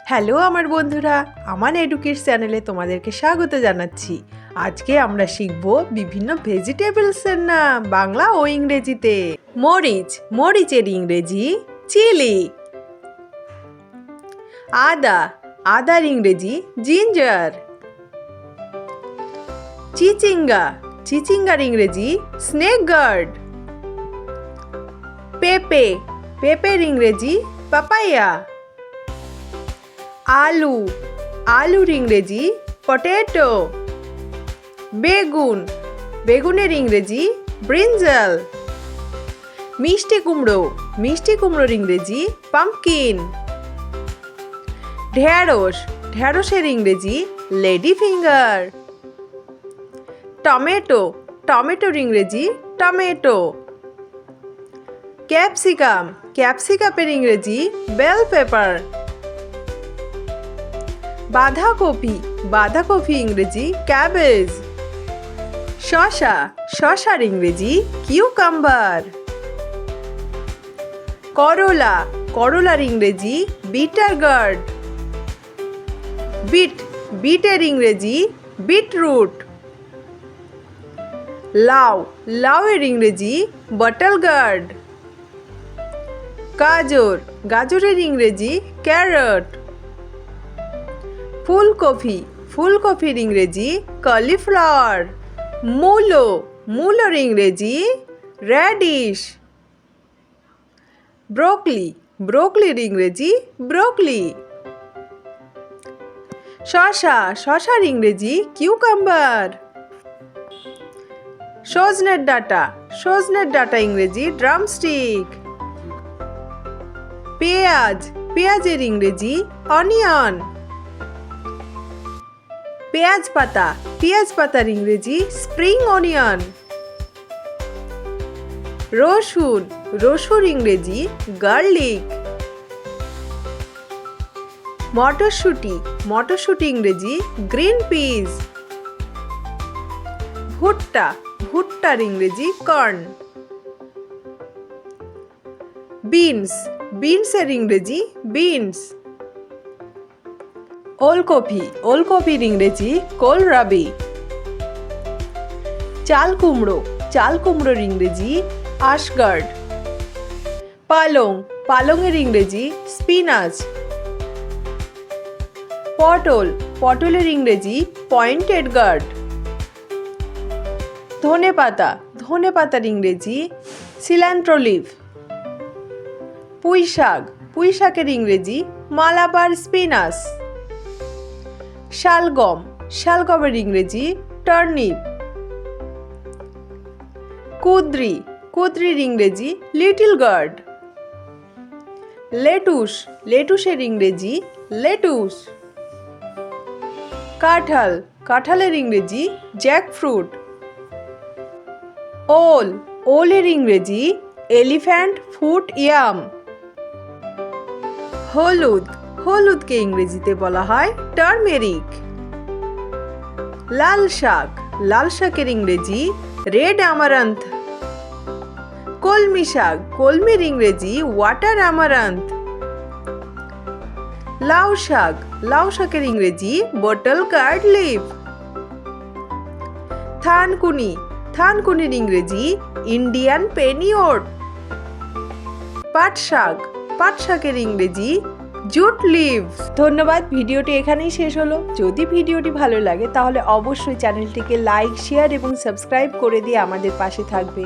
Hello আমার বন্ধুরা, আমার এডুকেট চ্যানেলে তোমাদেরকে স্বাগত জানাচ্ছি। আজকে আমরা শিখব বিভিন্ন ভেজিটেবলসের নাম বাংলা ও ইংরেজিতে। মরিচ, মরিচের ইংরেজি চিলি। আদা, আদার ইংরেজি জিঞ্জার। চিচিঙ্গা, চিচিঙ্গার ইংরেজি স্নেক গার্ড। পেঁপে, পেঁপের ইংরেজি পাপায়া। আলু, আলুর ইংরেজি পটেটো। বেগুন, বেগুনের ইংরেজি ব্রিঞ্জাল। মিষ্টি কুমড়ো, মিষ্টি কুমড়োর ইংরেজি পাম্পকিন। ঢেঁড়স, ঢেঁড়সের ইংরেজি লেডি ফিঙ্গার। টমেটো, টমেটোর ইংরেজি টমেটো। ক্যাপসিকাম, ক্যাপসিকামের ইংরেজি বেল পেপার। বাঁধাকপি, বাঁধাকপি ইংরেজি ক্যাবেজ। শসা, শসার ইংরেজি কিউকাম্বার। করলা, করলার ইংরেজি বিটার গার্ড। বিট, বিটের ইংরেজি বিটরুট। লাউ, লাউয়ের ইংরেজি বটল গার্ড। গাজর, গাজরের ইংরেজি ক্যারট। ফুলকপি, ফুলকপির ইংরেজি কলিফ্লাওয়ার। মূলো, মূলোর ইংরেজি র্যাডিশ। ব্রোকলি, ব্রোকলির ইংরেজি ব্রোকলি। শসা, শসার ইংরেজি কিউকাম্বার। সজনের ডাঁটা, সজনের ডাঁটা ইংরেজি ড্রামস্টিক। পেঁয়াজ, পেঁয়াজের ইংরেজি অনিয়ন। পেঁয়াজ পাতা, পেঁয়াজ পাতার ইংরেজি স্প্রিং অনিয়ন। রসুন, রসুন ইংরেজি গার্লিক। মটরশুঁটি, মটরশুঁটি ইংরেজি গ্রিন পিস। ভুট্টা, ভুট্টার ইংরেজি কর্ন। বিনস, বিনসের ইংরেজি বিনস। ওলকপি, ওলকপির ইংরেজি কোলরাবি। চাল কুমড়ো, চাল কুমড়োর ইংরেজি আশগার্ড। পালং, পালংয়ের ইংরেজি স্পিনাচ। পটল, পটলের ইংরেজি পয়েন্টেড গার্ড। ধনেপাতা, ধনেপাতার ইংরেজি সিল্যান্ট্রো লিভ। পুঁই শাক, পুঁই শাকের ইংরেজি মালাবার স্পিনাস। শালগম, শালগমের ইংরেজি টার্নিপ। কুদ্রি, কুদ্রির ইংরেজি লিটল গার্ড। লেটুস, লেটুসের ইংরেজি লেটুস। কাঁঠাল, কাঁঠালের ইংরেজি জ্যাকফ্রুট। ওল, ওলের ইংরেজি এলিফ্যান্ট ফুট ইয়াম। হলুদ, হলুদকে ইংরেজিতে বলা হয় টার্মেরিক। লাল শাক, লাল শাকের ইংরেজি রেড আমারান্থ। কলমি শাক, কলমির ইংরেজি ওয়াটার আমারান্থ। লাউ শাক, লাউ শাকের ইংরেজি বটল গার্ড লিভ। থানকুনি, থানকুনির ইংরেজি ইন্ডিয়ান পেনিওট। পাট শাক, পাট শাকের ইংরেজি জুট লিভস। ধন্যবাদ, ভিডিওটি এখানেই শেষ হলো। যদি ভিডিওটি ভালো লাগে তাহলে অবশ্যই চ্যানেলটিকে লাইক, শেয়ার এবং সাবস্ক্রাইব করে দিয়ে আমাদের পাশে থাকবে।